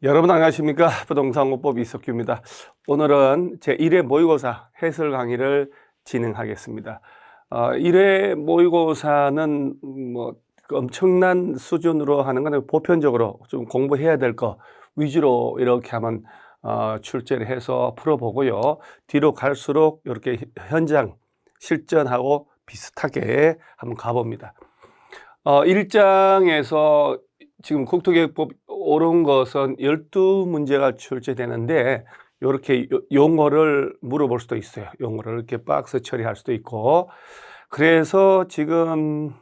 여러분 안녕하십니까? 부동산공법 이석규입니다. 오늘은 제1회 모의고사 해설 강의를 진행하겠습니다. 1회 모의고사는 엄청난 수준으로 하는 건 아니고 보편적으로 좀 공부해야 될 거 위주로 이렇게 한번 출제를 해서 풀어보고요. 뒤로 갈수록 이렇게 현장 실전하고 비슷하게 한번 가봅니다. 1장에서 지금 국토개혁법 옳은 것은 12문제가 출제되는데 이렇게 용어를 물어볼 수도 있어요. 용어를 이렇게 박스 처리할 수도 있고. 그래서 지금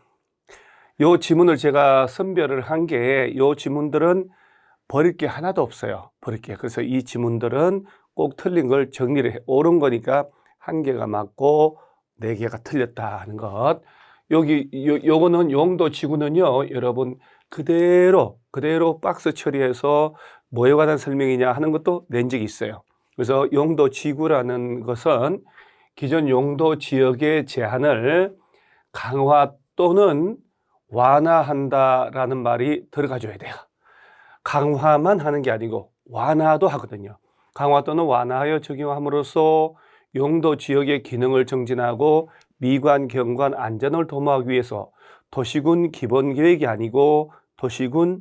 요 지문을 제가 선별을 한 게 요 지문들은 버릴 게 하나도 없어요. 버릴 게. 그래서 이 지문들은 꼭 틀린 걸 정리를 해. 옳은 거니까 1개가 맞고 4개가 틀렸다 하는 것. 요거는 용도 지구는요, 여러분 그대로 박스 처리해서 뭐에 관한 설명이냐 하는 것도 낸 적이 있어요. 그래서 용도 지구라는 것은 기존 용도 지역의 제한을 강화 또는 완화한다라는 말이 들어가줘야 돼요. 강화만 하는 게 아니고 완화도 하거든요. 강화 또는 완화하여 적용함으로써 용도 지역의 기능을 정진하고 미관, 경관, 안전을 도모하기 위해서 도시군 기본계획이 아니고 도시군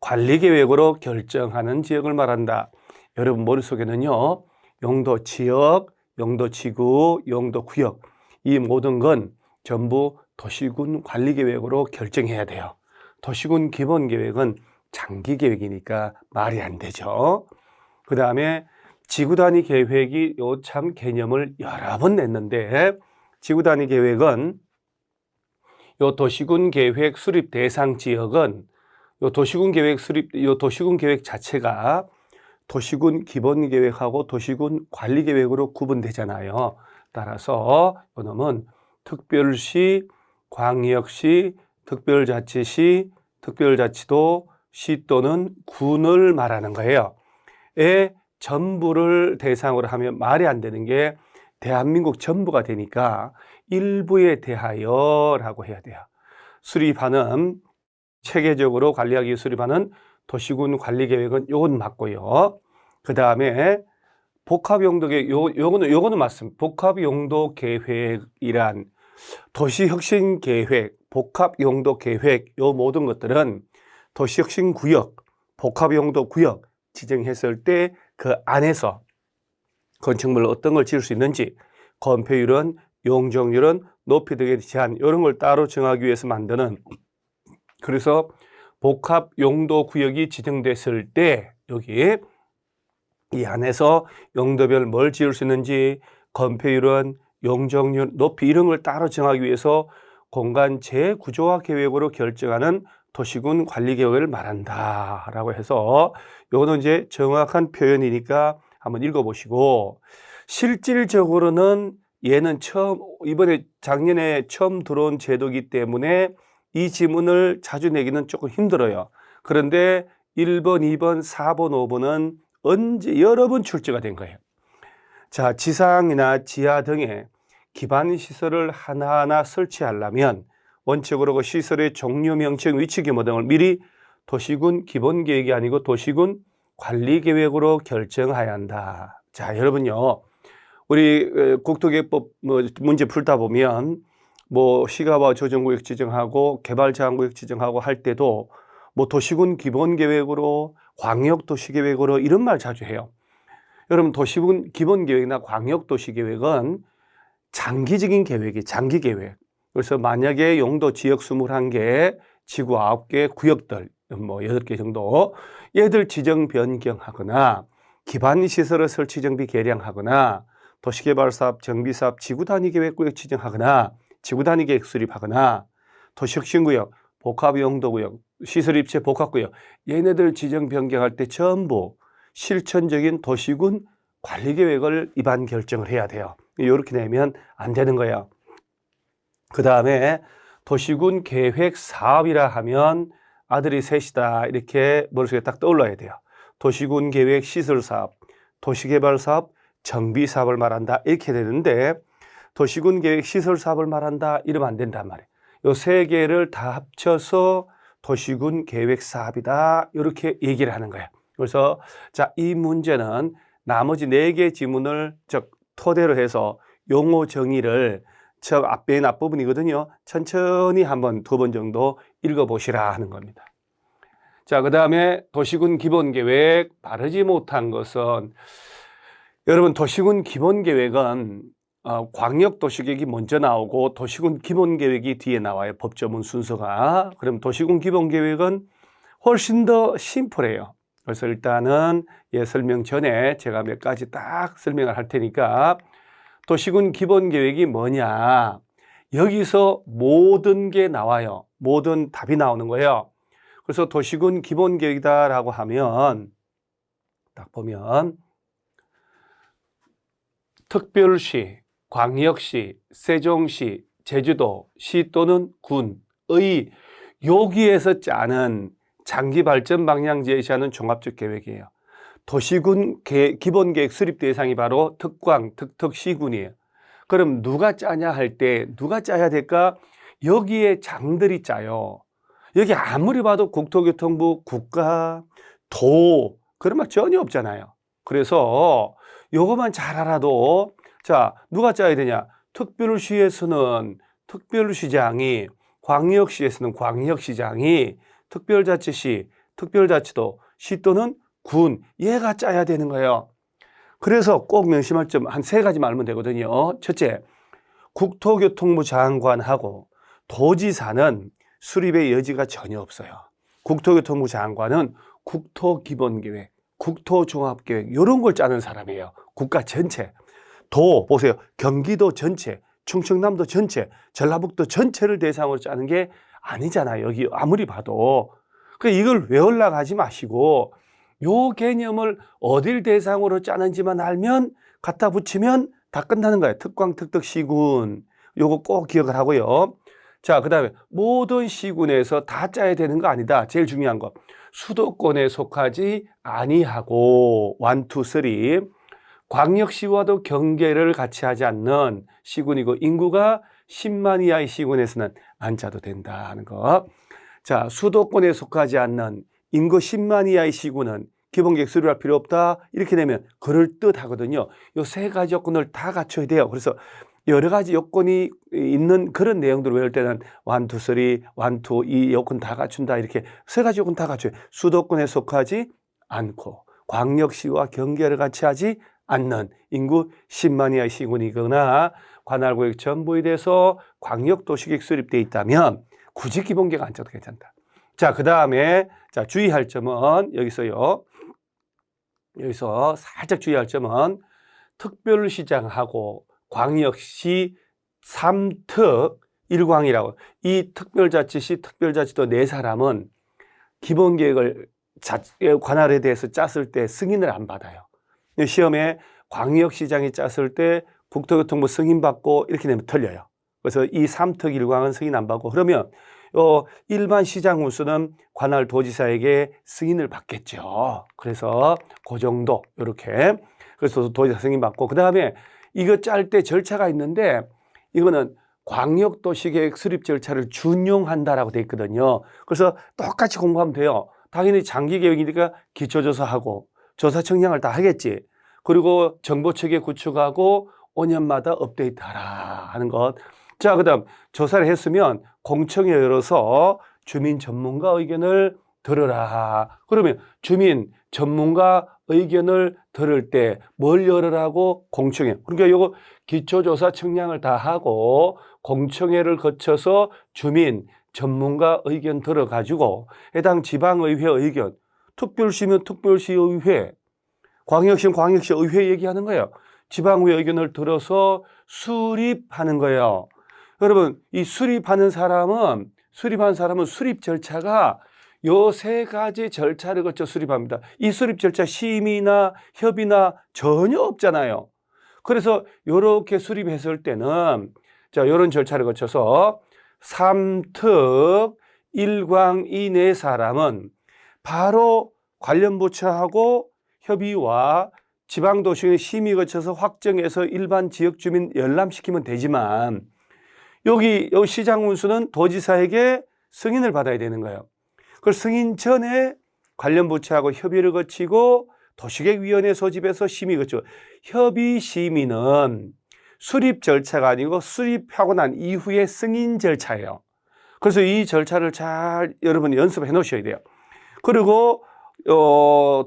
관리계획으로 결정하는 지역을 말한다. 여러분 머릿속에는요, 용도 지역, 용도 지구, 용도 구역 이 모든 건 전부 도시군 관리계획으로 결정해야 돼요. 도시군 기본계획은 장기계획이니까 말이 안 되죠. 그 다음에 지구단위 계획이 참 개념을 여러 번 냈는데, 지구단위 계획은 요 도시군 계획 수립 대상 지역은 요 도시군 계획 자체가 도시군 기본 계획하고 도시군 관리 계획으로 구분되잖아요. 따라서 이놈은 특별시, 광역시, 특별자치시, 특별자치도, 시 또는 군을 말하는 거예요. 전부를 대상으로 하면 말이 안 되는 게 대한민국 전부가 되니까 일부에 대하여라고 해야 돼요. 수립하는, 체계적으로 관리하기 위해 수립하는 도시군 관리계획은 요건 맞고요. 그 다음에 복합용도계획, 요거는 맞습니다. 복합용도계획이란 도시혁신계획, 복합용도계획 요 모든 것들은 도시혁신구역, 복합용도구역 지정했을 때 그 안에서 건축물 어떤 걸 지을 수 있는지, 건폐율은, 용적률은, 높이 등에 제한 이런 걸 따로 정하기 위해서 만드는, 그래서 복합용도구역이 지정됐을 때 여기 이 안에서 용도별 뭘 지을 수 있는지, 건폐율은, 용적률, 높이 이런 걸 따로 정하기 위해서 공간 재구조화 계획으로 결정하는 도시군 관리 계획을 말한다라고 해서 요거는 이제 정확한 표현이니까 한번 읽어보시고, 실질적으로는 얘는 이번에 작년에 처음 들어온 제도이기 때문에 이 지문을 자주 내기는 조금 힘들어요. 그런데 1번, 2번, 4번, 5번은 언제 여러 번 출제가 된 거예요. 자, 지상이나 지하 등의 기반 시설을 하나하나 설치하려면 원칙으로 그 시설의 종류, 명칭, 위치 규모 등을 미리 도시군 기본계획이 아니고 도시군 관리계획으로 결정해야 한다. 자, 여러분요, 우리 국토개혁법 문제 풀다 보면 시가와 조정구역 지정하고 개발제한구역 지정하고 할 때도 도시군 기본계획으로, 광역도시계획으로 이런 말 자주 해요. 여러분 도시군 기본계획이나 광역도시계획은 장기적인 계획이 장기계획. 그래서 만약에 용도 지역 21개, 지구 9개, 구역들 8개 정도 얘들 지정 변경하거나 기반시설의 설치 정비 개량하거나 도시개발사업, 정비사업, 지구단위계획구역 지정하거나 지구단위계획 수립하거나 도시혁신구역, 복합용도구역, 시설입체 복합구역 얘네들 지정 변경할 때 전부 실천적인 도시군 관리계획을 입안 결정을 해야 돼요. 이렇게 내면 안 되는 거예요. 그 다음에 도시군 계획 사업이라 하면 아들이 셋이다 이렇게 머릿속에 딱 떠올라야 돼요. 도시군 계획 시설 사업, 도시개발 사업, 정비 사업을 말한다 이렇게 되는데, 도시군 계획 시설 사업을 말한다 이러면 안 된단 말이에요. 요 세 개를 다 합쳐서 도시군 계획 사업이다. 이렇게 얘기를 하는 거예요. 그래서 자, 이 문제는 나머지 4개 지문을 토대로 해서 용어 정의를 저 앞에 앞부분이거든요. 천천히 한번 2번 정도 읽어보시라 하는 겁니다. 자, 그 다음에 도시군 기본계획 바르지 못한 것은, 여러분 도시군 기본계획은 광역도시계획이 먼저 나오고 도시군 기본계획이 뒤에 나와요. 법조문 순서가. 그럼 도시군 기본계획은 훨씬 더 심플해요. 그래서 일단은 설명 전에 제가 몇 가지 딱 설명을 할 테니까, 도시군 기본계획이 뭐냐, 여기서 모든 게 나와요. 모든 답이 나오는 거예요. 그래서 도시군 기본계획이다라고 하면 딱 보면 특별시, 광역시, 세종시, 제주도, 시 또는 군의 여기에서 짜는 장기 발전 방향 제시하는 종합적 계획이에요. 도시군 기본계획 수립 대상이 바로 특광, 특특시군이에요. 그럼 누가 짜냐 할 때 누가 짜야 될까? 여기에 장들이 짜요. 여기 아무리 봐도 국토교통부, 국가, 도 그런 말 전혀 없잖아요. 그래서 요것만 잘 알아도, 자, 누가 짜야 되냐? 특별시에서는 특별시장이, 광역시에서는 광역시장이, 특별자치시, 특별자치도, 시 또는 군, 얘가 짜야 되는 거예요. 그래서 꼭 명심할 점 한 3가지만 알면 되거든요. 첫째, 국토교통부 장관하고 도지사는 수립의 여지가 전혀 없어요. 국토교통부 장관은 국토기본계획, 국토종합계획 이런 걸 짜는 사람이에요. 국가 전체. 도 보세요. 경기도 전체, 충청남도 전체, 전라북도 전체를 대상으로 짜는 게 아니잖아요. 여기 아무리 봐도. 그러니까 이걸 외우려고 하지 마시고 요 개념을 어딜 대상으로 짜는지만 알면 갖다 붙이면 다 끝나는 거예요. 특광, 특특, 시군. 요거 꼭 기억을 하고요. 자, 그 다음에 모든 시군에서 다 짜야 되는 거 아니다. 제일 중요한 거. 수도권에 속하지 아니하고 1, 2, 3 광역시와도 경계를 같이 하지 않는 시군이고 인구가 10만 이하의 시군에서는 안 짜도 된다 하는 거. 자, 수도권에 속하지 않는 인구 10만 이하의 시군은 기본계획 수립할 필요 없다. 이렇게 되면 그럴듯하거든요. 요 3가지 요건을 다 갖춰야 돼요. 그래서 여러 가지 요건이 있는 그런 내용들을 외울 때는 1, 2, 3, 1, 2, 이 요건 다 갖춘다. 이렇게 3가지 요건 다 갖춰요. 수도권에 속하지 않고 광역시와 경계를 같이 하지 않는 인구 10만 이하의 시군이거나 관할구역 전부에 대해서 광역도시계획 수립되어 있다면 굳이 기본계획 안 짜도 괜찮다. 자, 그 다음에 자, 주의할 점은 여기서요. 여기서 살짝 주의할 점은 특별시장하고 광역시 3특 1광이라고, 이 특별자치시, 특별자치도 4사람은 기본계획을 관할에 대해서 짰을 때 승인을 안 받아요. 시험에 광역시장이 짰을 때 국토교통부 승인받고 이렇게 되면 틀려요. 그래서 이 3특 1광은 승인 안 받고, 그러면 일반 시장 운수는 관할 도지사에게 승인을 받겠죠. 그래서 그 정도 이렇게. 그래서 도지사 승인 받고, 그 다음에 이거 짤 때 절차가 있는데 이거는 광역도시계획 수립 절차를 준용한다라고 돼 있거든요. 그래서 똑같이 공부하면 돼요. 당연히 장기계획이니까 기초조사하고 조사 청량을 다 하겠지. 그리고 정보체계 구축하고 5년마다 업데이트하라 하는 것. 자, 그 다음 조사를 했으면 공청회 열어서 주민 전문가 의견을 들으라. 그러면 주민 전문가 의견을 들을 때 뭘 열으라고? 공청회. 그러니까 요거 기초조사 청량을 다 하고 공청회를 거쳐서 주민 전문가 의견 들어가지고 해당 지방의회 의견, 특별시면 특별시의회, 광역시는 광역시의회 얘기하는 거예요. 지방의회 의견을 들어서 수립하는 거예요. 여러분, 이 수립하는 사람은 수립 절차가 요 3가지 절차를 거쳐 수립합니다. 이 수립 절차 심의나 협의나 전혀 없잖아요. 그래서 요렇게 수립했을 때는 자, 요런 절차를 거쳐서 3특 1광 이 4사람은 바로 관련 부처하고 협의와 지방도시의 심의 거쳐서 확정해서 일반 지역 주민 열람시키면 되지만 여기 시장 운수는 도지사에게 승인을 받아야 되는 거예요. 그 승인 전에 관련 부처하고 협의를 거치고 도시계획위원회 소집해서 심의 거치고, 협의 심의는 수립 절차가 아니고 수립하고 난 이후에 승인 절차예요. 그래서 이 절차를 잘 여러분이 연습해 놓으셔야 돼요. 그리고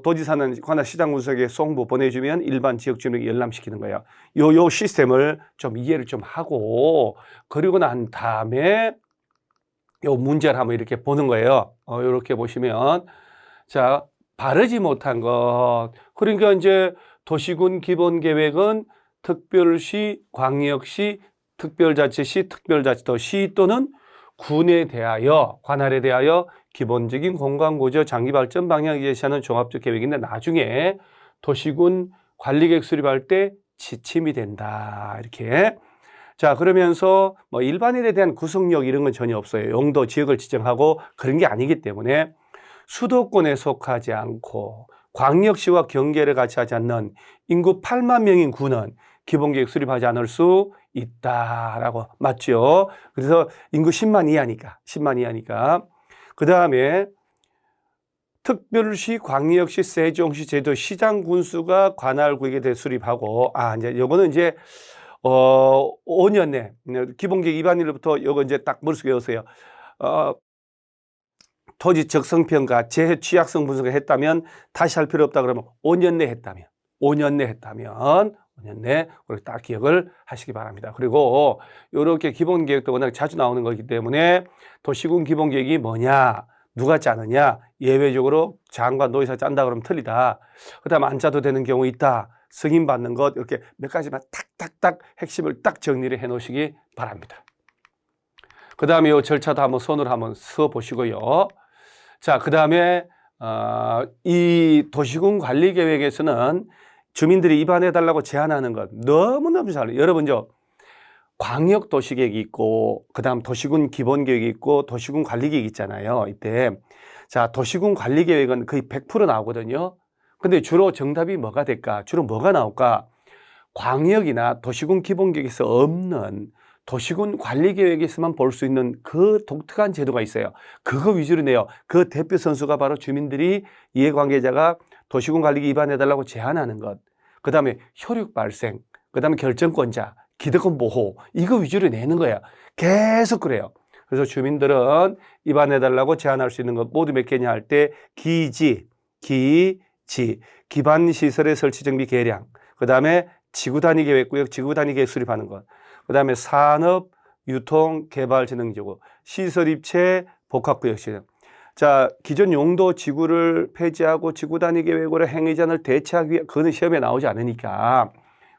도지사는 관할 시장군수에게 송부 보내주면 일반 지역 주민에게 열람시키는 거예요. 요 시스템을 좀 이해를 좀 하고, 그리고 난 다음에 요 문제를 한번 이렇게 보는 거예요. 이렇게 보시면, 자, 바르지 못한 것. 그러니까 이제 도시군 기본계획은 특별시, 광역시, 특별자치시, 특별자치도시 또는 군에 대하여, 관할에 대하여 기본적인 공간구조 장기발전 방향을 제시하는 종합적 계획인데, 나중에 도시군 관리계획 수립할 때 지침이 된다. 이렇게. 자, 그러면서 뭐 일반인에 대한 구속력 이런 건 전혀 없어요. 용도, 지역을 지정하고 그런 게 아니기 때문에 수도권에 속하지 않고 광역시와 경계를 같이 하지 않는 인구 8만 명인 군은 기본계획 수립하지 않을 수 있다라고. 맞죠? 그래서 인구 10만 이하니까. 그 다음에 특별시, 광역시, 세종시, 제도, 시장 군수가 관할 구역에 대해 수립하고, 이제 요거는 이제 5년 내 기본계획 위반일로부터 요거 이제 딱 머릿속에 외우세요. 토지 적성평가, 재해 취약성 분석을 했다면 다시 할 필요 없다 그러면 5년 내 했다면 5년 내 그렇게 딱 기억을 하시기 바랍니다. 그리고 이렇게 기본계획도 워낙 자주 나오는 거기 때문에 도시군 기본계획이 뭐냐, 누가 짜느냐, 예외적으로 장관 노회사 짠다 그러면 틀리다. 그다음에 안 짜도 되는 경우 있다. 승인받는 것, 이렇게 몇 가지만 탁탁탁 핵심을 딱 정리를 해 놓으시기 바랍니다. 그 다음에 이 절차도 한번 손으로 한번 써 보시고요. 자, 그 다음에 이 도시군 관리 계획에서는 주민들이 입안해 달라고 제안하는 것 너무너무 잘, 여러분 광역 도시계획이 있고, 그 다음 도시군 기본계획이 있고, 도시군 관리계획이 있잖아요. 이때 자, 도시군 관리계획은 거의 100% 나오거든요. 근데 주로 정답이 뭐가 될까? 주로 뭐가 나올까? 광역이나 도시군 기본계획에서 없는 도시군 관리계획에서만 볼 수 있는 그 독특한 제도가 있어요. 그거 위주로 내요. 그 대표 선수가 바로 주민들이, 이해관계자가 도시군 관리계획 위반해달라고 제안하는 것, 그 다음에 효력 발생, 그 다음에 결정권자, 기득권 보호, 이거 위주로 내는 거야. 계속 그래요. 그래서 주민들은 위반해달라고 제안할 수 있는 것 모두 몇 개냐 할 때, 기반시설의 설치 정비 계량, 그 다음에 지구단위계획구역, 지구단위계획 수립하는 것, 그 다음에 산업, 유통, 개발, 진흥지구, 시설 입체, 복합구역 시정. 자, 기존 용도 지구를 폐지하고 지구 단위 계획으로 행위자를 대체하기 위해, 그거는 시험에 나오지 않으니까.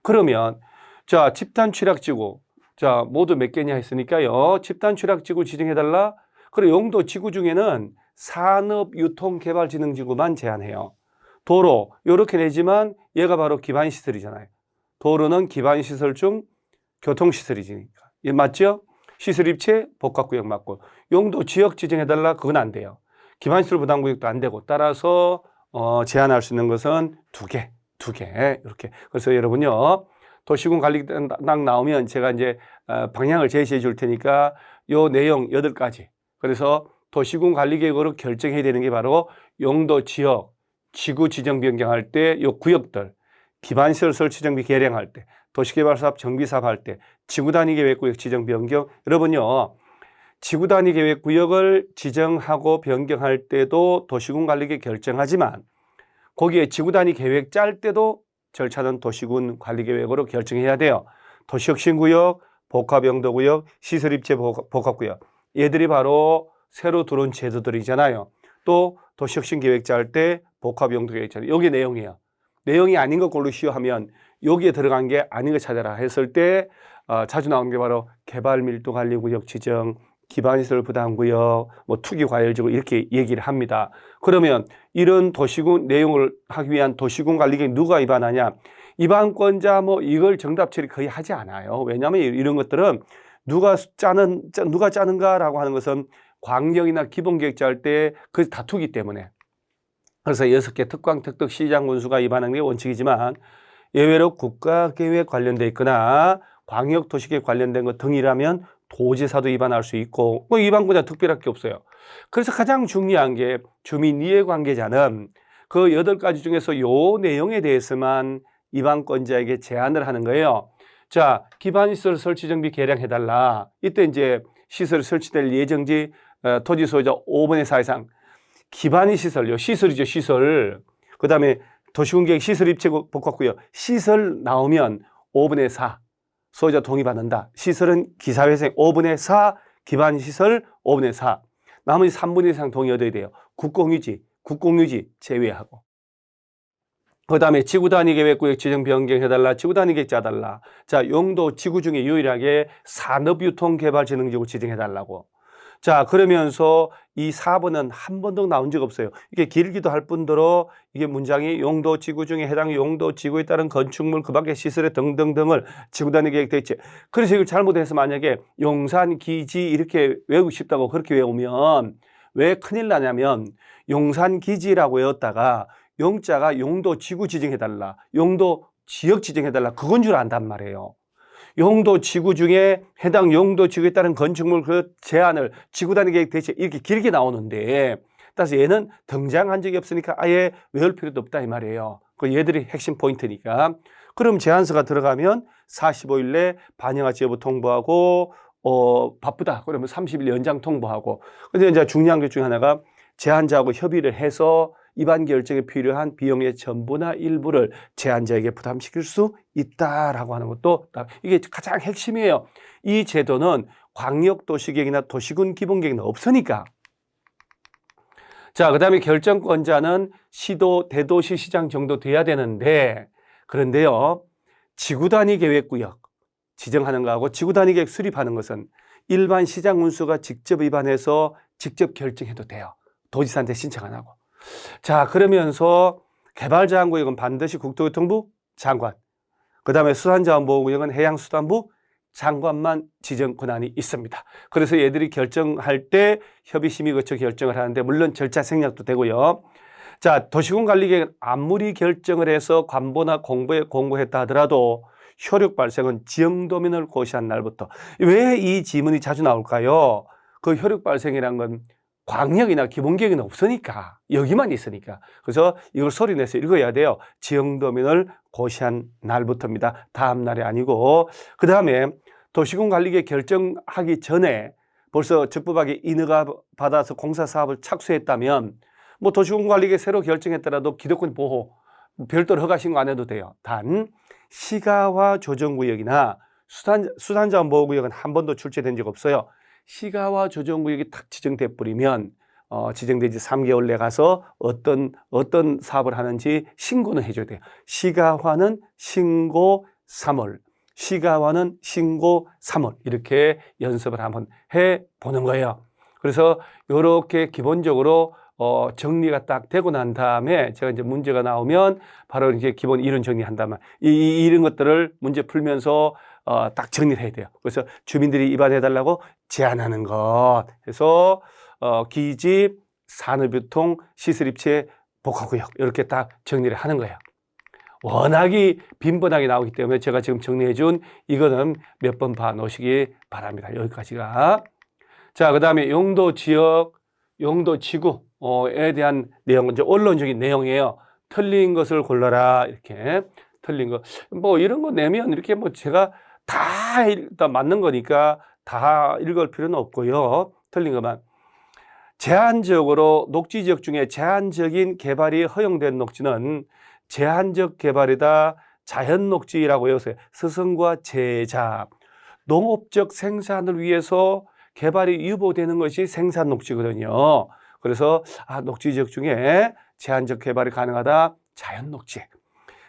그러면 자, 집단 취락지구, 자, 모두 몇 개냐 했으니까요. 집단 취락지구 지정해달라. 그리고 용도 지구 중에는 산업, 유통, 개발, 진흥지구만 제한해요. 도로 이렇게 내지만 얘가 바로 기반시설이잖아요. 도로는 기반시설 중 교통시설이니까. 예, 맞죠? 시설 입체, 복합구역 맞고. 용도 지역 지정해달라. 그건 안 돼요. 기반시설 부담구역도 안 되고. 따라서 제한할 수 있는 것은 두 개 이렇게. 그래서 여러분요, 도시군 관리당 나오면 제가 이제 방향을 제시해 줄 테니까 요 내용 8가지. 그래서 도시군 관리계획으로 결정해야 되는 게 바로 용도 지역, 지구 지정 변경할 때 요 구역들, 기반시설 설치 정비 계량할 때, 도시개발사업 정비사업 할 때, 지구단위계획구역 지정 변경. 여러분요, 지구단위계획구역을 지정하고 변경할 때도 도시군 관리계획 결정하지만, 거기에 지구단위계획 짤 때도 절차는 도시군 관리계획으로 결정해야 돼요. 도시혁신구역, 복합용도구역, 시설입체 복합구역. 얘들이 바로 새로 들어온 제도들이잖아요. 또 도시혁신계획 짤 때 복합용도계획 짤, 여기 내용이에요. 내용이 아닌 것 골로 하면 여기에 들어간 게 아닌 거 찾아라 했을 때 자주 나오는 게 바로 개발밀도관리구역 지정, 기반시설 부담구역, 뭐 투기과열지구 이렇게 얘기를 합니다. 그러면 이런 도시군 내용을 하기 위한 도시군 관리계획 누가 위반하냐? 위반권자 뭐 이걸 정답 처리 거의 하지 않아요. 왜냐하면 이런 것들은 누가 짜는가라고 하는 것은 광역이나 기본계획 짤 때 그 다투기 때문에. 그래서 6개 특광, 특특, 시장 군수가 위반하는 게 원칙이지만 예외로 국가계획 관련돼 있거나 광역도시계획 관련된 것 등이라면 도지사도 위반할 수 있고 뭐 위반권자 특별할 게 없어요. 그래서 가장 중요한 게 주민이해관계자는 그 8가지 중에서 요 내용에 대해서만 위반권자에게 제안을 하는 거예요. 자, 기반시설 설치 정비 개량해달라. 이때 이제 시설이 설치될 예정지 토지 소유자 5분의 4 이상 기반시설요. 시설이죠, 시설. 그 다음에 도시군계획 시설 입체 복합구역 시설 나오면 5분의 4 소유자 동의받는다. 시설은 기사회생 5분의 4 기반시설 5분의 4 나머지 3분의 1 이상 동의 얻어야 돼요. 국공유지 제외하고. 그 다음에 지구단위계획구역 지정 변경해달라. 지구단위계획 짜달라. 자, 용도 지구 중에 유일하게 산업유통개발진흥지구 지정해달라고. 자, 그러면서 이 4번은 한 번도 나온 적 없어요. 이게 길기도 할 뿐더러 이게 문장이 용도 지구 중에 해당 용도 지구에 따른 건축물 그 밖의 시설의 등등등을 지구단위 계획 대체. 그래서 이걸 잘못해서 만약에 용산 기지 이렇게 외우고 싶다고 그렇게 외우면 왜 큰일 나냐면 용산 기지라고 외웠다가 용자가 용도 지구 지정해달라. 용도 지역 지정해달라. 그건 줄 안단 말이에요. 용도 지구 중에 해당 용도 지구에 따른 건축물 그 제한을 지구단위 계획 대체 이렇게 길게 나오는데 따라서 얘는 등장한 적이 없으니까 아예 외울 필요도 없다 이 말이에요. 그 얘들이 핵심 포인트니까. 그럼 제안서가 들어가면 45일 내 반영할지 여부 통보하고 바쁘다 그러면 30일 연장 통보하고. 근데 이제 중요한 것 중에 하나가 제안자하고 협의를 해서 위반 결정에 필요한 비용의 전부나 일부를 제안자에게 부담시킬 수 있다라고 하는 것도 이게 가장 핵심이에요. 이 제도는 광역도시계획이나 도시군 기본계획은 없으니까. 자, 그 다음에 결정권자는 시도, 대도시, 시장 정도 돼야 되는데 그런데요. 지구단위 계획구역 지정하는 거하고 지구단위 계획 수립하는 것은 일반 시장 운수가 직접 위반해서 직접 결정해도 돼요. 도지사한테 신청 안 하고. 자, 그러면서 개발자원구역은 반드시 국토교통부 장관, 그 다음에 수산자원보호구역은 해양수산부 장관만 지정 권한이 있습니다. 그래서 얘들이 결정할 때 협의심의 거쳐 결정을 하는데 물론 절차 생략도 되고요. 자, 도시군관리계획은 아무리 결정을 해서 관보나 공보에 공고했다 하더라도 효력 발생은 지역도민을 고시한 날부터. 왜 이 지문이 자주 나올까요? 그 효력 발생이란 건 광역이나 기본계획은 없으니까 여기만 있으니까. 그래서 이걸 소리내서 읽어야 돼요. 지역도민을 고시한 날부터입니다. 다음 날이 아니고. 그 다음에 도시군관리계획 결정하기 전에 벌써 적법하게 인허가 받아서 공사사업을 착수했다면 뭐 도시군관리계획 새로 결정했더라도 기득권 보호 별도로 허가 신고 안 해도 돼요. 단 시가와 조정구역이나 수산자원보호구역은 한 번도 출제된 적 없어요. 시가와 조정구역이 딱 지정돼 버리면 지정된 지 3개월 내 가서 어떤 사업을 하는지 신고는 해줘야 돼요. 시가화는 신고 3월, 시가화는 신고 3월 이렇게 연습을 한번 해보는 거예요. 그래서 이렇게 기본적으로 정리가 딱 되고 난 다음에 제가 이제 문제가 나오면 바로 이제 기본 이론 정리한다면 이런 것들을 문제 풀면서 딱 정리를 해야 돼요. 그래서 주민들이 위반해달라고 제안하는 것. 그래서 기지, 산업유통, 시설입체, 복합구역 이렇게 딱 정리를 하는 거예요. 워낙이 빈번하게 나오기 때문에 제가 지금 정리해준 이거는 몇 번 봐 놓으시기 바랍니다. 여기까지가. 자, 그 다음에 용도 지역, 용도 지구에 대한 내용, 이제 언론적인 내용이에요. 틀린 것을 골라라. 이렇게 틀린 거. 뭐 이런 거 내면 이렇게 뭐 제가 다 일단 맞는 거니까 다 읽을 필요는 없고요. 틀린 것만. 제한적으로 녹지 지역 중에 제한적인 개발이 허용된 녹지는 제한적 개발이다. 자연 녹지라고 외우세요. 스승과 제자. 농업적 생산을 위해서 개발이 유보되는 것이 생산 녹지거든요. 그래서 녹지 지역 중에 제한적 개발이 가능하다. 자연 녹지.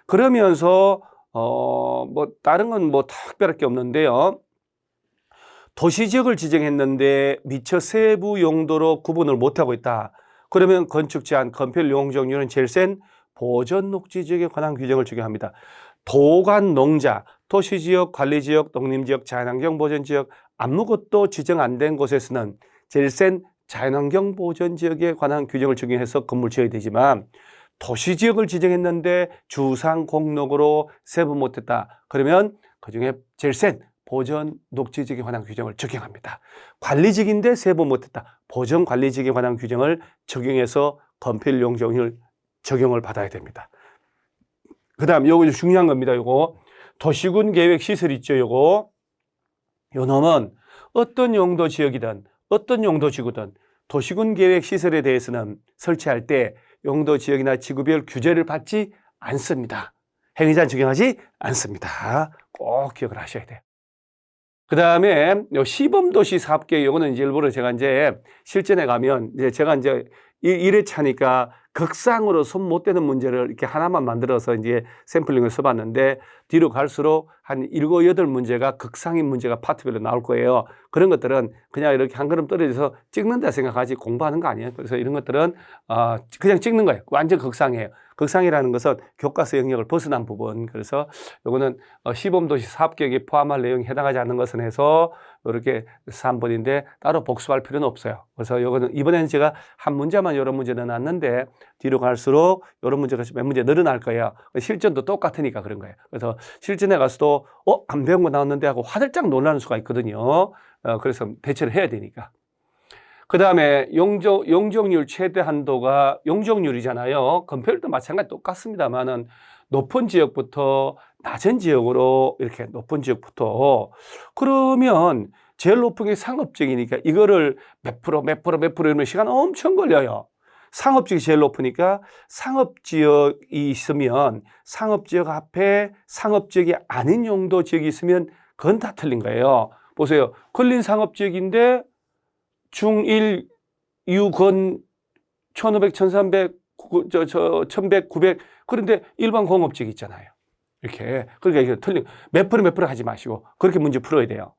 그러면서 뭐 다른 건 뭐 특별할 게 없는데요. 도시지역을 지정했는데 미처 세부 용도로 구분을 못하고 있다. 그러면 건축 제한, 건폐율 용적률은 제일 센 보전 녹지 지역에 관한 규정을 적용합니다. 도관 농자, 도시지역, 관리지역, 농림지역, 자연환경 보전지역 아무것도 지정 안 된 곳에서는 제일 센 자연환경 보전지역에 관한 규정을 적용해서 건물 지어야 되지만 도시지역을 지정했는데 주상 공록으로 세부 못했다. 그러면 그중에 제일 센 보전 녹지지역에 관한 규정을 적용합니다. 관리직인데 세부 못했다. 보전 관리직에 관한 규정을 적용해서 건폐율 용적률 적용을 받아야 됩니다. 그 다음 요거 중요한 겁니다. 요거 도시군 계획 시설 있죠. 요거 요 놈은 어떤 용도 지역이든 어떤 용도 지구든 도시군 계획 시설에 대해서는 설치할 때 용도 지역이나 지구별 규제를 받지 않습니다. 행위자는 적용하지 않습니다. 꼭 기억을 하셔야 돼요. 그 다음에 시범도시 사업계획 요거는 이제 일부러 제가 이제 실전에 가면 이제 제가 이제 1회차니까 극상으로 손 못 대는 문제를 이렇게 하나만 만들어서 이제 샘플링을 써봤는데 뒤로 갈수록 한 7, 8문제가 극상인 문제가 파트별로 나올 거예요. 그런 것들은 그냥 이렇게 한 걸음 떨어져서 찍는다 생각하지 공부하는 거 아니에요. 그래서 이런 것들은 그냥 찍는 거예요. 완전 극상이에요. 극상이라는 것은 교과서 영역을 벗어난 부분. 그래서 요거는 시범도시 사업계획에 포함할 내용에 해당하지 않는 것은 해서 이렇게 3번인데 따로 복습할 필요는 없어요. 그래서 요거는 이번에는 제가 한 문제만 이런 문제 넣어놨는데 뒤로 갈수록 이런 문제가 몇 문제 늘어날 거예요. 실전도 똑같으니까 그런 거예요. 그래서 실전에 가서도 안 배운 거 나왔는데 하고 화들짝 놀라는 수가 있거든요. 그래서 대처를 해야 되니까. 그 다음에 용적률 최대 한도가 용적률이잖아요. 건폐율도 마찬가지 똑같습니다만은 높은 지역부터 낮은 지역으로 이렇게 높은 지역부터 그러면 제일 높은 게 상업지역이니까 이거를 몇 프로 이러면 시간 엄청 걸려요. 상업지역이 제일 높으니까 상업지역이 있으면 상업지역 앞에 상업지역이 아닌 용도 지역이 있으면 그건 다 틀린 거예요. 보세요. 근린 상업지역인데 중1, 유건 1500, 1300, 1100, 900 그런데 일반 공업지역 있잖아요. 이렇게. 그러니까 이게 틀린 몇 프로 하지 마시고 그렇게 문제 풀어야 돼요.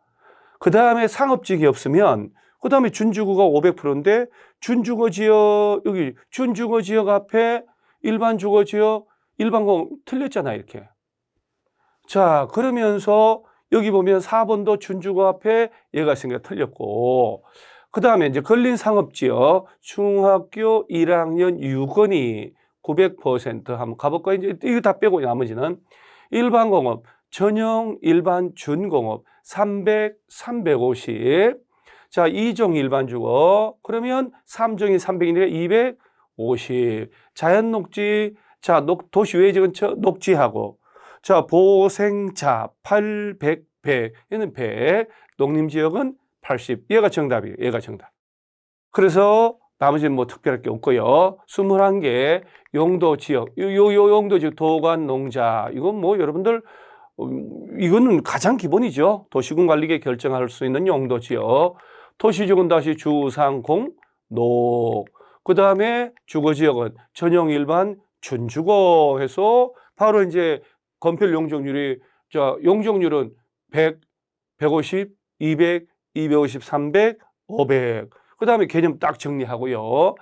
그 다음에 상업지역이 없으면 그 다음에 준주거가 500%인데 준주거 지역 여기 준주거 지역 앞에 일반 주거 지역 일반 공업 틀렸잖아요. 이렇게. 자 그러면서 여기 보면 4번도 준주거 앞에 얘가 있으니까 틀렸고 그 다음에 이제 근린 상업지역 중학교 1학년 유건이 900% 한번 가볼까요? 이제 이거 다 빼고 나머지는 일반 공업, 전용 일반 준공업 300, 350. 자, 2종 일반 주거. 그러면 3종이 300이니까 250. 자연 녹지, 자, 도시 외적은 녹지하고. 자, 보생자 800, 100. 얘는 100. 농림지역은 80. 얘가 정답이에요. 얘가 정답. 그래서 나머지는 뭐 특별할 게 없고요. 21개 용도 지역. 요 용도 지역 도관 농자. 이건 뭐 여러분들 이거는 가장 기본이죠. 도시군 관리계 결정할 수 있는 용도 지역. 도시지역은 다시 주상공 녹. 그다음에 주거 지역은 전용 일반 준주거 해서 바로 이제 건폐율 용적률이 용적률은 100, 150, 200, 250, 300, 500. 그 다음에 개념 딱 정리하고요.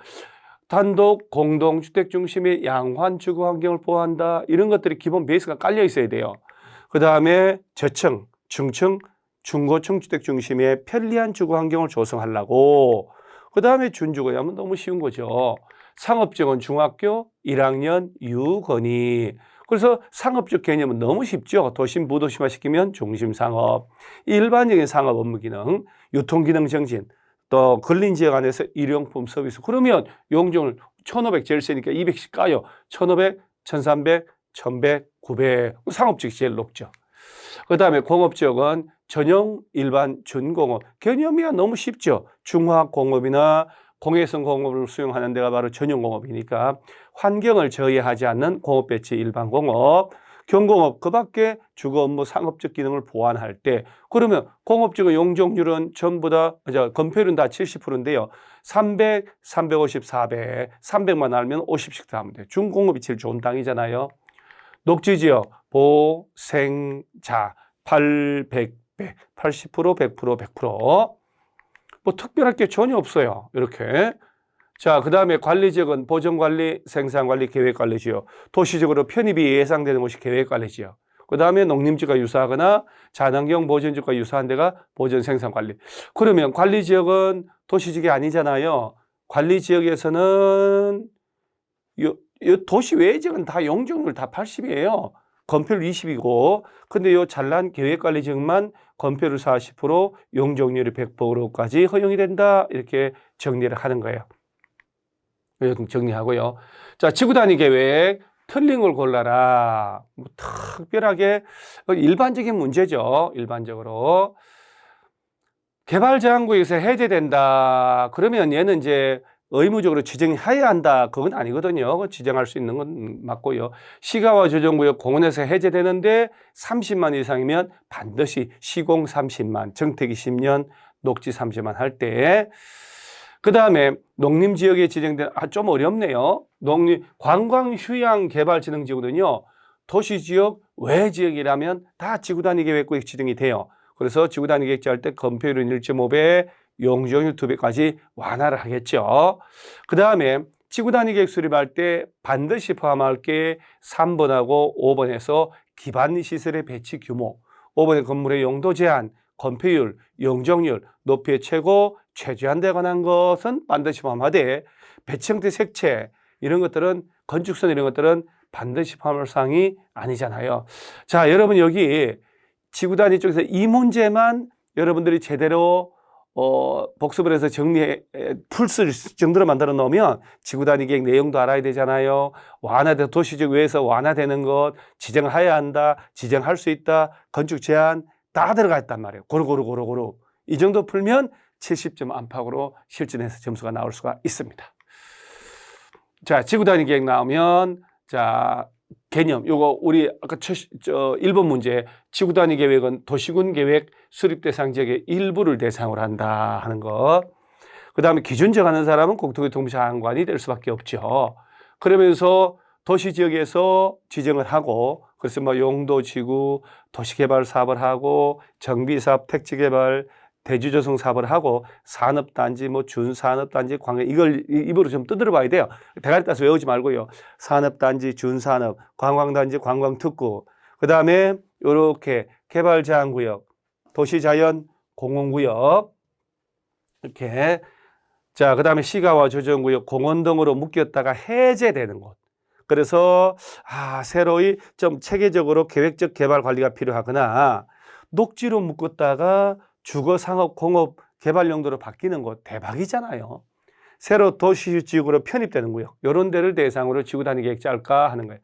단독 공동주택 중심의 양환 주거 환경을 보호한다. 이런 것들이 기본 베이스가 깔려 있어야 돼요. 그 다음에 저층, 중층, 중고층 주택 중심의 편리한 주거 환경을 조성하려고. 그 다음에 준주거야면 너무 쉬운 거죠. 상업지역은 중학교 1학년 유건이. 그래서 상업적 개념은 너무 쉽죠. 도심 부도심화 시키면 중심상업. 일반적인 상업 업무 기능, 유통기능 정진, 또 근린지역 안에서 일용품 서비스. 그러면 용적률 1500 제일 세니까 200씩 까요. 1500, 1300, 1100, 900. 상업지역이 제일 높죠. 그 다음에 공업지역은 전용 일반 준공업. 개념이야 너무 쉽죠. 중화공업이나 공해성 공업을 수용하는 데가 바로 전용공업이니까 환경을 저해하지 않는 공업배치 일반 공업, 경공업 그 밖에 주거 업무 상업적 기능을 보완할 때 그러면 공업지구 용적률은 전부 다 건폐율은 다 70%인데요. 300, 350, 400, 300만 알면 50씩 더 하면 돼요. 중공업이 제일 좋은 땅이잖아요. 녹지지역 보생자 800, 80%, 100%, 100%. 뭐 특별할 게 전혀 없어요. 이렇게. 자, 그 다음에 관리지역은 보전관리, 생산관리, 계획관리지역. 도시적으로 편입이 예상되는 곳이 계획관리지역. 그 다음에 농림지역과 유사하거나 자연환경 보전지역과 유사한 데가 보전생산관리. 그러면 관리지역은 도시지역이 아니잖아요. 관리지역에서는 도시 외지역은 다 용적률 다 80이에요. 건폐율 20이고, 근데 요 잘난 계획관리지역만 건폐율 40%, 용적률이 100%까지 허용이 된다. 이렇게 정리를 하는 거예요. 정리하고요. 자, 지구 단위 계획 틀린 걸 골라라. 뭐 특별하게 일반적인 문제죠. 일반적으로 개발 제한 구역에서 해제된다. 그러면 얘는 이제 의무적으로 지정해야 한다. 그건 아니거든요. 지정할 수 있는 건 맞고요. 시가와 조정구역 공원에서 해제되는데 30만 이상이면 반드시 시공 30만, 정택이 10년, 녹지 30만 할 때. 그 다음에 농림지역에 지정된, 좀 어렵네요. 관광휴양개발진흥지구는요, 도시지역 외지역이라면 다 지구단위 계획구역 지정이 돼요. 그래서 지구단위 계획 짤 때 건폐율은 1.5배, 용적률 2배까지 완화를 하겠죠. 그 다음에 지구단위 계획 수립할 때 반드시 포함할 게 3번하고 5번에서 기반시설의 배치 규모, 5번의 건물의 용도 제한, 건폐율, 용적률, 높이의 최고, 최저한대에 관한 것은 반드시 포함하되 배치 형태 색채 이런 것들은 건축선 이런 것들은 반드시 포함할 사항이 아니잖아요. 자, 여러분 여기 지구단위 쪽에서 이 문제만 여러분들이 제대로 복습을 해서 풀 수 정도로 만들어 놓으면 지구단위 계획 내용도 알아야 되잖아요. 완화돼 도시적 외에서 완화되는 것, 지정해야 한다, 지정할 수 있다, 건축 제한 다 들어가 있단 말이에요. 고루. 이 정도 풀면 70점 안팎으로 실전에서 점수가 나올 수가 있습니다. 자, 지구단위 계획 나오면 자, 개념 요거 우리 아까 1번 문제 지구단위 계획은 도시군 계획 수립 대상 지역의 일부를 대상으로 한다 하는 것. 그 다음에 기준 정하는 사람은 국토교통부장관이 될 수밖에 없죠. 그러면서 도시지역에서 지정을 하고 그래서 뭐 용도지구, 도시개발 사업을 하고 정비사업, 택지개발, 대주조성 사업을 하고 산업단지, 뭐 준산업단지, 관광 이걸 입으로 좀 두드려 봐야 돼요. 대가리 따서 외우지 말고요. 산업단지, 준산업, 관광단지, 관광특구. 그 다음에 이렇게 개발제한구역, 도시자연, 공원구역 이렇게. 자, 그 다음에 시가와 조정구역, 공원 등으로 묶였다가 해제되는 곳. 그래서 새로이 좀 체계적으로 계획적 개발 관리가 필요하거나 녹지로 묶었다가 주거, 상업, 공업 개발 용도로 바뀌는 곳 대박이잖아요. 새로 도시지구로 편입되는 구역 이런 데를 대상으로 지구단위 계획 짤까 하는 거예요.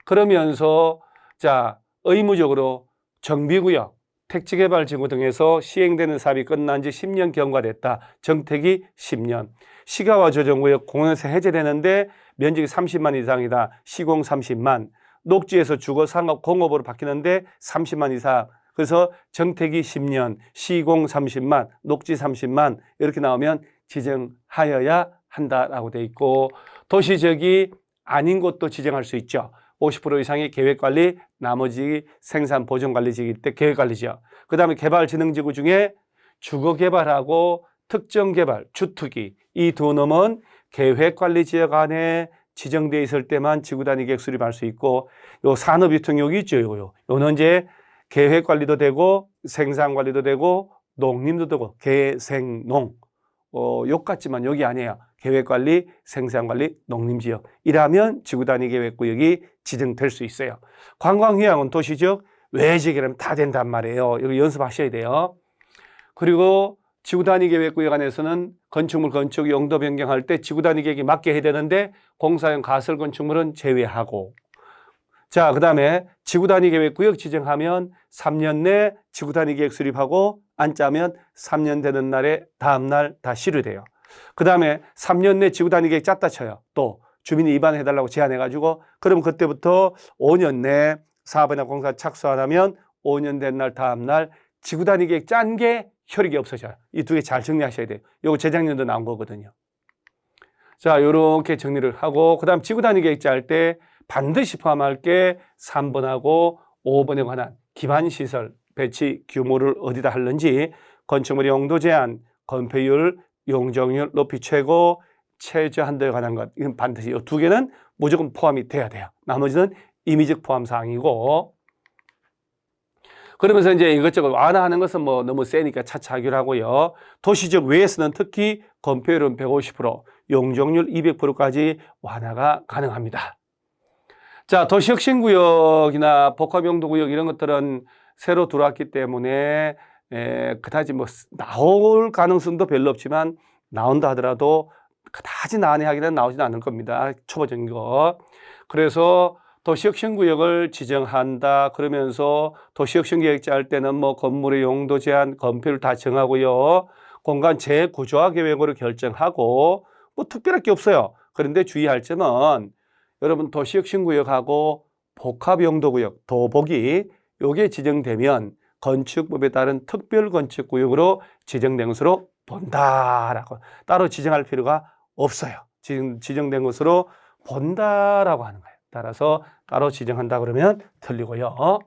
그러면서 자 의무적으로 정비구역, 택지개발지구 등에서 시행되는 사업이 끝난 지 10년 경과됐다. 정택이 10년. 시가와 조정구역 공원에서 해제되는데 면적이 30만 이상이다. 시공 30만. 녹지에서 주거, 상업, 공업으로 바뀌는데 30만 이상. 그래서 정택이 10년, 시공 30만, 녹지 30만 이렇게 나오면 지정하여야 한다라고 돼 있고 도시지역이 아닌 곳도 지정할 수 있죠. 50% 이상의 계획관리, 나머지 생산보존관리지역일 때 계획관리지역. 그 다음에 개발진흥지구 중에 주거개발하고 특정개발, 주특기 이 두 놈은 계획관리지역 안에 지정되어 있을 때만 지구단위 계획 수립할 수 있고 요 산업유통역이 있죠. 요는 이제 계획관리도 되고 생산관리도 되고 농림도 되고 계생농 욕 같지만 여기 아니에요. 계획관리, 생산관리, 농림지역 이라면 지구단위 계획구역이 지정될 수 있어요. 관광휴양은 도시지역, 외지역이라면 다 된단 말이에요. 이거 연습하셔야 돼요. 그리고 지구단위 계획구역 안에서는 건축물 건축 용도 변경할 때 지구단위 계획이 맞게 해야 되는데 공사용 가설 건축물은 제외하고 자, 그 다음에 지구단위 계획구역 지정하면 3년 내 지구단위 계획 수립하고 안 짜면 3년 되는 날에 다음 날 다 실효돼요. 그 다음에 3년 내 지구단위 계획 짰다 쳐요. 또 주민이 위반해달라고 제안해가지고 그럼 그때부터 5년 내 사업이나 공사 착수 안 하면 5년 된 날 다음 날 지구단위 계획 짠 게 효력이 없어져요. 이 두 개 잘 정리하셔야 돼요. 이거 재작년도 나온 거거든요. 자, 요렇게 정리를 하고 그 다음 지구단위 계획 짤 때 반드시 포함할 게 3번하고 5번에 관한 기반시설 배치 규모를 어디다 하는지 건축물의 용도 제한, 건폐율, 용적률, 높이 최고, 최저한도에 관한 것 이건 반드시 이 두 개는 무조건 포함이 돼야 돼요. 나머지는 임의적 포함 사항이고 그러면서 이제 이것저것 완화하는 것은 뭐 너무 세니까 차차 하기로 하고요. 도시적 외에서는 특히 건폐율은 150%, 용적률 200%까지 완화가 가능합니다. 자, 도시혁신구역이나 복합용도구역 이런 것들은 새로 들어왔기 때문에 그다지 뭐 나올 가능성도 별로 없지만 나온다 하더라도 그다지 난해하게는 나오지는 않을 겁니다. 초보적인 거. 그래서 도시혁신구역을 지정한다 그러면서 도시혁신계획 짤 때는 뭐 건물의 용도 제한, 건폐율 다 정하고요. 공간 재구조화 계획으로 결정하고 뭐 특별할 게 없어요. 그런데 주의할 점은 여러분 도시혁신구역하고 복합용도구역, 도복이 요게 지정되면 건축법에 따른 특별건축구역으로 지정된 것으로 본다라고 따로 지정할 필요가 없어요. 지금 지정된 것으로 본다라고 하는 거예요. 따라서 따로 지정한다 그러면 틀리고요.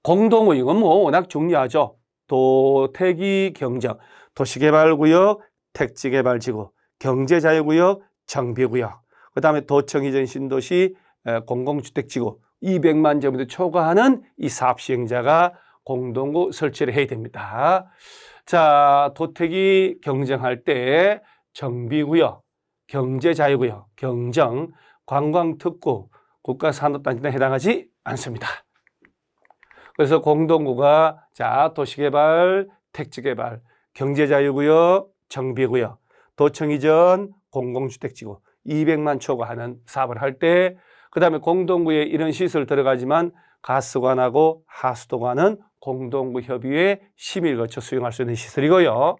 공동구역은 뭐 워낙 중요하죠. 도택이 경정, 도시개발구역, 택지개발지구, 경제자유구역, 정비구역, 그 다음에 도청 이전 신도시 공공주택지구 200만 제곱미터 초과하는 이 사업시행자가 공동구 설치를 해야 됩니다. 자, 도택이 경정할 때 정비구역, 경제자유구역, 경정, 관광특구, 국가산업단지에 해당하지 않습니다. 그래서 공동구가 자 도시개발, 택지개발, 경제자유구역, 정비구역, 도청이전, 공공주택지구 200만 초과하는 사업을 할 때 그 다음에 공동구에 이런 시설 들어가지만 가스관하고 하수도관은 공동구 협의회 심의를 거쳐 수용할 수 있는 시설이고요.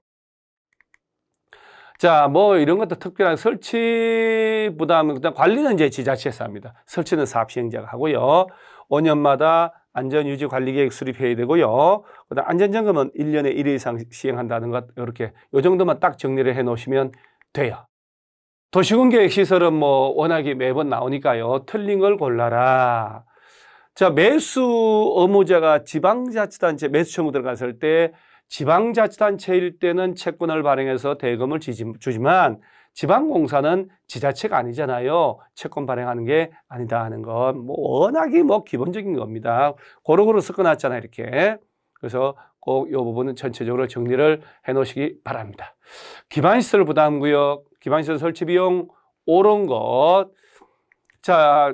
자, 뭐 이런 것도 특별한 설치 부담, 그다음 관리는 이제 지자체에서 합니다. 설치는 사업시행자가 하고요. 5년마다 안전유지관리계획 수립해야 되고요. 그다음 안전점검은 1년에 1회 이상 시행한다는 것, 이렇게 요 정도만 딱 정리를 해 놓으시면 돼요. 도시군계획시설은 뭐 워낙에 매번 나오니까요. 틀린 걸 골라라. 자, 매수 의무자가 지방자치단체 매수 청구 들어갔을 때 지방자치단체일 때는 채권을 발행해서 대금을 주지만 지방공사는 지자체가 아니잖아요. 채권 발행하는 게 아니다 하는 건 뭐 워낙에 뭐 기본적인 겁니다. 고루고루 섞어놨잖아요, 이렇게. 그래서 꼭 이 부분은 전체적으로 정리를 해 놓으시기 바랍니다. 기반시설 부담구역, 기반시설 설치 비용 옳은 것. 자,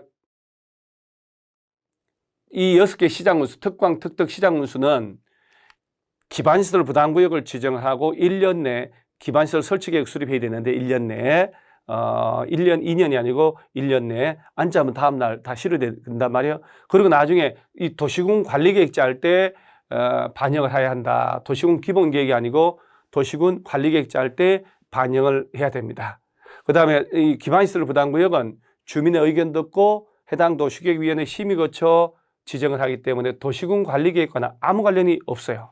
이 6개 시장군수, 특광, 특특 시장군수는 기반시설 부담구역을 지정하고 1년 내 기반시설 설치계획 수립해야 되는데 1년 내에 1년, 2년이 아니고 1년 내에 앉아면 다음날 다 실효된단 말이에요. 그리고 나중에 이 도시군 관리계획 짤 때 반영을 해야 한다. 도시군 기본계획이 아니고 도시군 관리계획 짤 때 반영을 해야 됩니다. 그 다음에 이 기반시설 부담구역은 주민의 의견 듣고 해당 도시계획위원회 심의 거쳐 지정을 하기 때문에 도시군 관리계획과는 아무 관련이 없어요.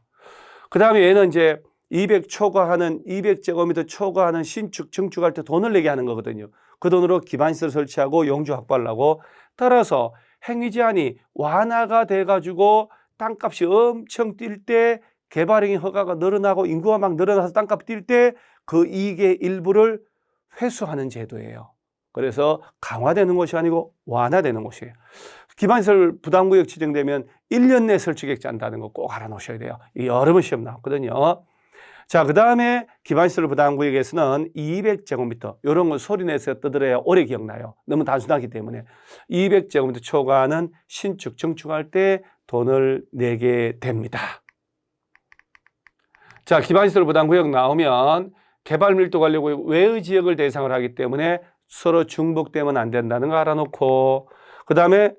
그 다음에 얘는 이제 200 초과하는 200제곱미터 초과하는 신축, 증축할 때 돈을 내게 하는 거거든요. 그 돈으로 기반시설 설치하고 용주 확보하려고. 따라서 행위 제한이 완화가 돼가지고 땅값이 엄청 뛸 때 개발행위 허가가 늘어나고 인구가 막 늘어나서 땅값이 뛸 때 그 이익의 일부를 회수하는 제도예요. 그래서 강화되는 것이 아니고 완화되는 것이에요. 기반시설 부담구역 지정되면 1년 내 설치계획 짠다는 거 꼭 알아놓으셔야 돼요. 이 여러 번 시험 나왔거든요. 자, 그 다음에 기반시설 부담구역에서는 200제곱미터 이런 거 소리내서 떠들어야 오래 기억나요. 너무 단순하기 때문에 200제곱미터 초과하는 신축, 증축할 때 돈을 내게 됩니다. 자, 기반시설 부담구역 나오면 개발밀도관리구역 외의 지역을 대상으로 하기 때문에 서로 중복되면 안 된다는 거 알아놓고, 그 다음에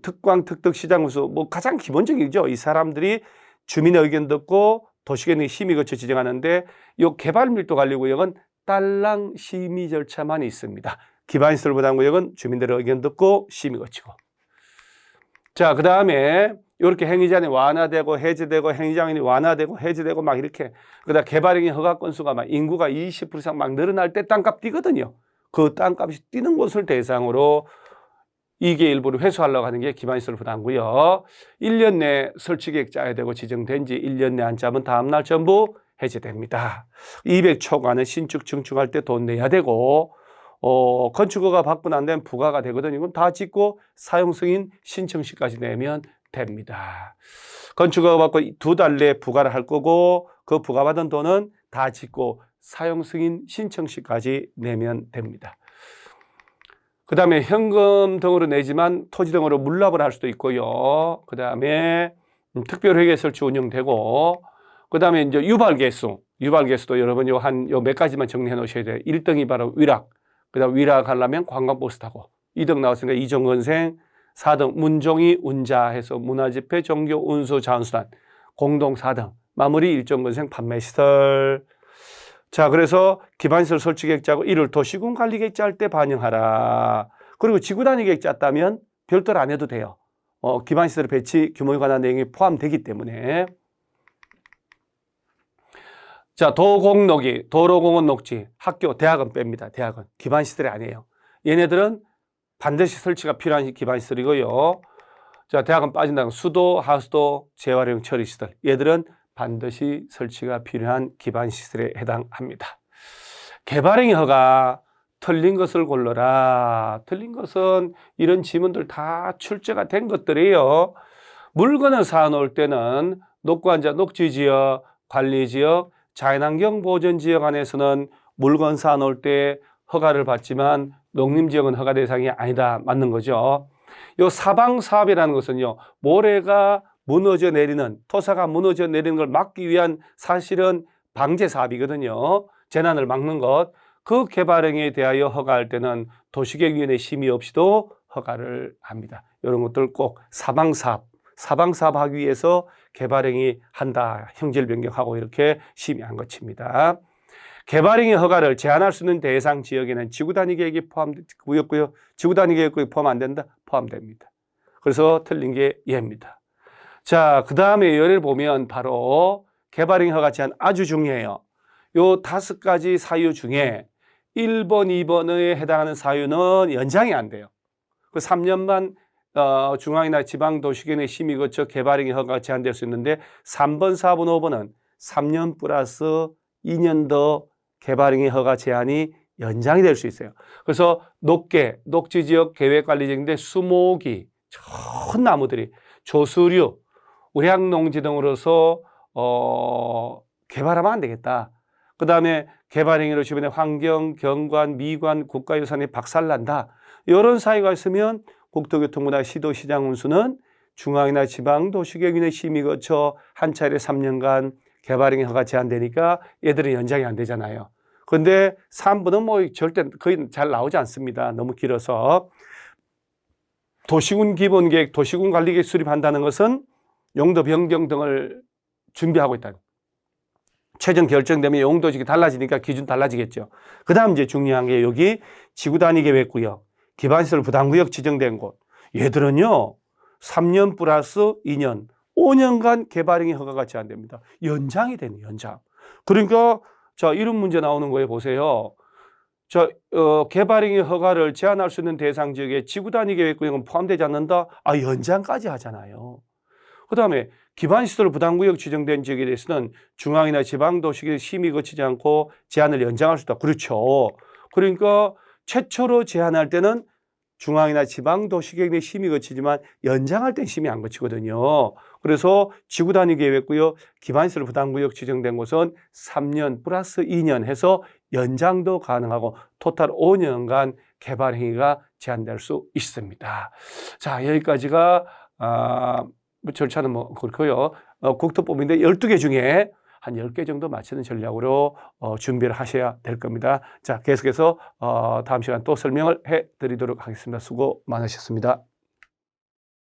특광, 특특, 시장군수 뭐 가장 기본적이죠. 이 사람들이 주민의 의견 듣고 도시계획 심의 거쳐 지정하는데 이 개발밀도관리구역은 딸랑 심의 절차만 있습니다. 기반시설 부담구역은 주민들의 의견 듣고 심의 거치고. 자, 그 다음에 이렇게 행위제한이 완화되고 해제되고 행위제한이 완화되고 해제되고 막 이렇게, 그다음 개발행위 허가 건수가 막 인구가 20% 이상 막 늘어날 때 땅값 뛰거든요. 그 땅값이 뛰는 곳을 대상으로 이게 일부를 회수하려고 하는 게 기반시설 부담구역. 1년 내 설치계획 짜야 되고 지정된 지 1년 내 안 짜면 다음날 전부 해제됩니다. 200 초과는 신축, 증축할 때 돈 내야 되고 건축허가 받고 난 다음에 부과가 되거든요. 이건 다 짓고 사용승인 신청시까지 내면 됩니다. 건축허가 받고 2달 내에 부과를 할 거고 그 부과받은 돈은 다 짓고 사용승인 신청시까지 내면 됩니다. 그 다음에 현금 등으로 내지만 토지 등으로 물납을 할 수도 있고요. 그 다음에 특별회계 설치 운영되고, 그 다음에 이제 유발개수도 여러분 요 몇 가지만 정리해 놓으셔야 돼요. 1등이 바로 위락. 그 다음 위락 하려면 관광버스 타고. 2등 나왔으니까 이종건생, 4등 문종이 운자 해서 문화집회, 종교, 운수, 자원수단. 공동 4등. 마무리 일종건생 판매시설. 자, 그래서 기반시설 설치계획 짜고 이를 도시군 관리계획 짤 때 반영하라. 그리고 지구단위 계획 짰다면 별도로 안 해도 돼요. 기반시설 배치 규모에 관한 내용이 포함되기 때문에. 자, 도공록이, 도로공원 녹지, 학교, 대학은 뺍니다. 대학은. 기반시설이 아니에요. 얘네들은 반드시 설치가 필요한 기반시설이고요. 자, 대학은 빠진다는 수도, 하수도, 재활용 처리시설. 얘들은 반드시 설치가 필요한 기반시설에 해당합니다. 개발행위 허가, 틀린 것을 골라라. 틀린 것은 이런 지문들 다 출제가 된 것들이에요. 물건을 사놓을 때는 녹관자, 녹지지역, 관리지역, 자연환경 보전지역 안에서는 물건 사놓을 때 허가를 받지만 농림지역은 허가 대상이 아니다. 맞는 거죠. 요 사방사업이라는 것은요, 모래가 무너져 내리는, 토사가 무너져 내리는 걸 막기 위한 사실은 방제 사업이거든요. 재난을 막는 것. 그 개발행위에 대하여 허가할 때는 도시계획위원회 심의 없이도 허가를 합니다. 이런 것들 꼭 사방사업 하기 위해서 개발행위 한다. 형질 변경하고 이렇게 심의한 것입니다. 개발행위 허가를 제한할 수 있는 대상 지역에는 지구단위 계획이 포함되고요. 지구단위 계획이 포함 안 된다? 포함됩니다. 그래서 틀린 게 얘입니다. 자, 그 다음에 예를 보면 바로 개발행위 허가 제한 아주 중요해요. 요 5가지 사유 중에 1번, 2번에 해당하는 사유는 연장이 안 돼요. 그 3년만 중앙이나 지방 도시계획 심의 거쳐 개발행위 허가가 제한될 수 있는데 3번, 4번, 5번은 3년 플러스 2년 더 개발행위 허가 제한이 연장이 될 수 있어요. 그래서 녹지지역 계획관리지역인데 수목이 큰 나무들이 조수류, 우량농지 등으로서 개발하면 안 되겠다. 그 다음에 개발행위로 주변의 환경, 경관, 미관, 국가유산이 박살난다. 이런 사유가 있으면 국토교통부나 시도시장운수는 중앙이나 지방 도시계획위원회 심의 거쳐 한 차례 3년간 개발행위 허가 제한되니까 얘들은 연장이 안 되잖아요. 그런데 3번은 뭐 절대 거의 잘 나오지 않습니다. 너무 길어서. 도시군 기본계획, 도시군 관리계획 수립한다는 것은 용도 변경 등을 준비하고 있다. 최종 결정되면 용도직이 달라지니까 기준 달라지겠죠. 그 다음 이제 중요한 게 여기 지구단위 계획구역, 기반시설 부담구역 지정된 곳. 얘들은요, 3년 플러스 2년, 5년간 개발행위 허가가 제한됩니다. 연장이 되는 연장. 그러니까 자, 이런 문제 나오는 거예요. 보세요. 자, 개발행위 허가를 제한할 수 있는 대상 지역에 지구단위 계획구역은 포함되지 않는다? 아, 연장까지 하잖아요. 그 다음에 기반시설 부담구역 지정된 지역에 대해서는 중앙이나 지방 도시계획 심의 거치지 않고 제한을 연장할 수 있다. 그렇죠. 그러니까 최초로 제한할 때는 중앙이나 지방 도시계획 내 심의 거치지만 연장할 땐 심의 안 거치거든요. 그래서 지구단위 계획구역, 기반시설 부담구역 지정된 곳은 3년 플러스 2년 해서 연장도 가능하고 토탈 5년간 개발행위가 제한될 수 있습니다. 자, 여기까지가 절차는 뭐 그렇고요. 국토법인데 12개 중에 한 10개 정도 맞추는 전략으로 준비를 하셔야 될 겁니다. 자, 계속해서 다음 시간 또 설명을 해 드리도록 하겠습니다. 수고 많으셨습니다.